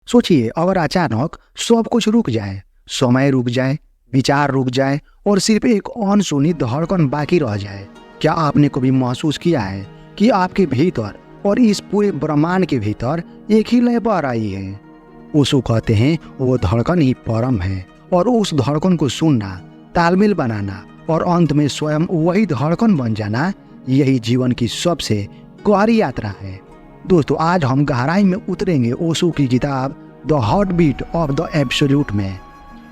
सोचिए, अगर अचानक सब कुछ रुक जाए, समय रुक जाए, विचार रुक जाए और सिर्फ एक अनसुनी धड़कन बाकी रह जाए, क्या आपने कभी महसूस किया है कि आपके भीतर और इस पूरे ब्रह्मांड के भीतर एक ही लय बह रही है? ओशो कहते हैं वो धड़कन ही परम है और उस धड़कन को सुनना, तालमेल बनाना और अंत में स्वयं वही धड़कन बन जाना, यही जीवन की सबसे गहरी यात्रा है। दोस्तों, आज हम गहराई में उतरेंगे ओशो की किताब the heartbeat of the absolute में।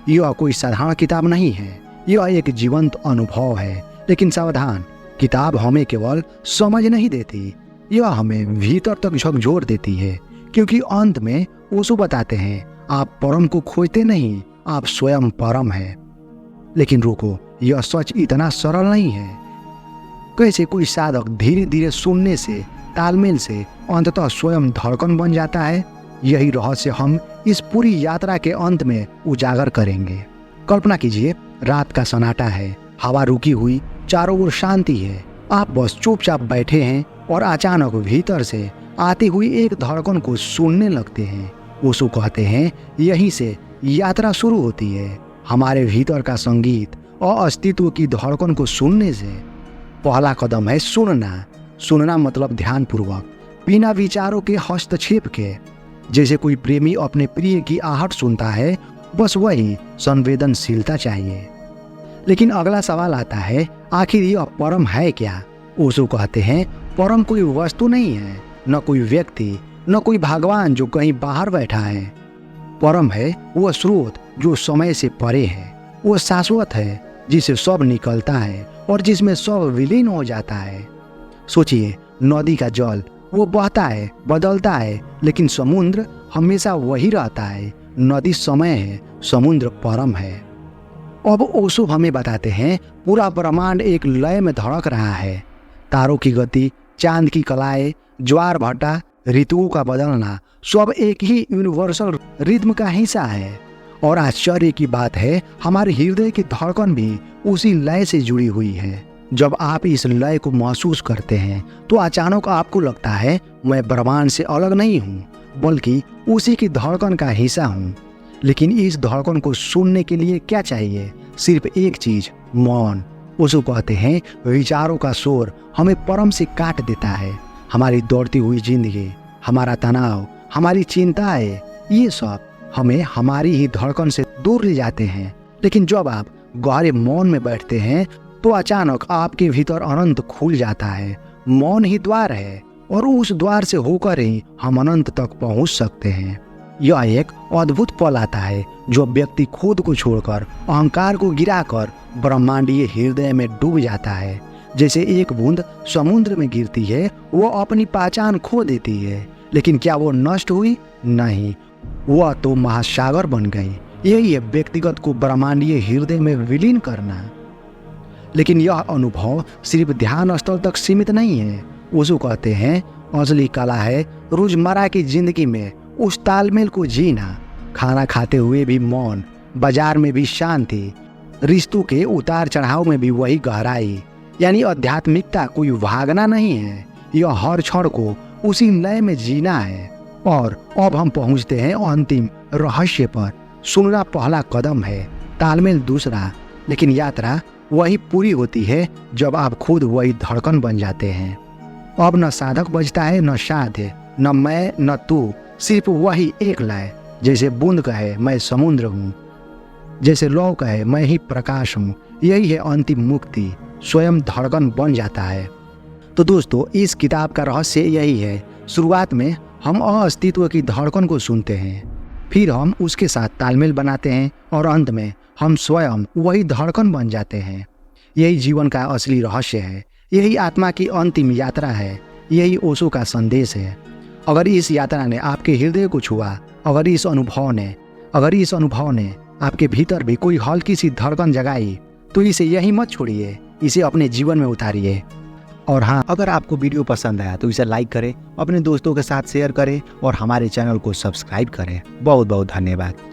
यह कोई साधारण किताब नहीं है, यह एक जीवंत अनुभव है। लेकिन सावधान, किताब हमें केवल समझ नहीं देती, यह हमें भीतर तक झकझोर देती है। क्योंकि अंत में ओशो बताते हैं, आप परम को खोजते नहीं, आप स्वयं परम है। लेकिन रुको, यह सच इतना सरल नहीं है। कैसे कोई साधक धीरे धीरे सुनने से, तालमेल से अंततः स्वयं धड़कन बन जाता है, यही रहस्य हम इस पूरी यात्रा के अंत में उजागर करेंगे। कल्पना कीजिए, रात का सन्नाटा है, हवा रुकी हुई, चारों ओर शांति है, आप बस चुपचाप बैठे हैं और अचानक भीतर से आती हुई एक धड़कन को सुनने लगते हैं। ओशो कहते हैं, यहीं से यात्रा शुरू होती है, हमारे भीतर का संगीत और अस्तित्व की धड़कन को सुनने से। पहला कदम है सुनना। सुनना मतलब ध्यानपूर्वक, बिना विचारों के, हस्तक्षेप के। जैसे कोई प्रेमी अपने प्रिय की आहट सुनता है, बस वही संवेदनशीलता चाहिए। लेकिन अगला सवाल आता है, आखिर यह परम है क्या? ओशो कहते हैं, परम कोई वस्तु नहीं है, न कोई व्यक्ति, न कोई भगवान जो कहीं बाहर बैठा है। परम है वह स्रोत जो समय से परे है, वो शाश्वत है जिसे सब निकलता है और जिसमें सब विलीन हो जाता है। सोचिए, नदी का जल वो बहता है, बदलता है, लेकिन समुद्र हमेशा वही रहता है। नदी समय है, समुद्र परम है। अब ओशो हमें बताते हैं, पूरा ब्रह्मांड एक लय में धड़क रहा है। तारों की गति, चांद की कलाएं, ज्वार भाटा, ऋतुओं का बदलना, सब एक ही यूनिवर्सल रिद्म का हिस्सा है। और आश्चर्य की बात है, हमारे हृदय की धड़कन भी उसी लय से जुड़ी हुई है। जब आप इस लय को महसूस करते हैं तो अचानक आपको लगता है, मैं ब्रह्मांड से अलग नहीं हूँ, बल्कि उसी की धड़कन का हिस्सा हूँ। लेकिन इस धड़कन को सुनने के लिए क्या चाहिए? सिर्फ एक चीज, मौन। ओशो कहते हैं, विचारों का शोर हमें परम से काट देता है। हमारी दौड़ती हुई जिंदगी, हमारा तनाव, हमारी चिंताएं, ये सब हमें हमारी ही धड़कन से दूर ले जाते हैं। लेकिन जब आप गहरे मौन में बैठते हैं तो अचानक आपके भीतर अनंत खुल जाता है। मौन ही द्वार है और उस द्वार से होकर ही हम अनंत तक पहुंच सकते हैं। यह एक अद्भुत पल आता है जो व्यक्ति खुद को छोड़कर, अहंकार को गिराकर ब्रह्मांडीय हृदय में डूब जाता है। जैसे एक बूंद समुद्र में गिरती है, वो अपनी पहचान खो देती है, लेकिन क्या वो नष्ट हुई? नहीं, वह तो महासागर बन गई। यही है व्यक्तिगत को ब्रह्मांडीय हृदय में विलीन करना। लेकिन यह अनुभव सिर्फ ध्यान स्थल तक सीमित नहीं है। ओशो कहते हैं, असली कला है रोजमर्रा की जिंदगी में उस तालमेल को जीना। खाना खाते हुए भी मौन, बाजार में भी शांति, रिश्तों के उतार चढ़ाव में भी वही गहराई। यानी आध्यात्मिकता कोई भागना नहीं है, यह हर क्षण को उसी लय में जीना है। और अब हम पहुंचते हैं अंतिम रहस्य पर। सुनना पहला कदम है, तालमेल दूसरा। लेकिन यात्रा वही पूरी होती है जब आप खुद वही धड़कन बन जाते हैं। अब न साधक बजता है, न साध्य, न मैं, न तू, सिर्फ वही एक लय। जैसे बूंद कहे, मैं समुद्र हूँ, जैसे लौ कहे, मैं ही प्रकाश हूँ। यही है अंतिम मुक्ति, स्वयं धड़कन बन जाता है। तो दोस्तों, इस किताब का रहस्य यही है। शुरुआत में हम अस्तित्व की धड़कन को सुनते हैं, फिर हम उसके साथ तालमेल बनाते हैं और अंत में हम स्वयं वही धड़कन बन जाते हैं। यही जीवन का असली रहस्य है, यही आत्मा की अंतिम यात्रा है, यही ओशो का संदेश है। अगर इस यात्रा ने आपके हृदय को छुआ, अगर इस अनुभव ने आपके भीतर भी कोई हल्की सी धड़कन जगाई, तो इसे यही मत छोड़िए, इसे अपने जीवन में उतारिए। और हाँ, अगर आपको वीडियो पसंद आया तो इसे लाइक करें, अपने दोस्तों के साथ शेयर करें और हमारे चैनल को सब्सक्राइब करें। बहुत बहुत धन्यवाद।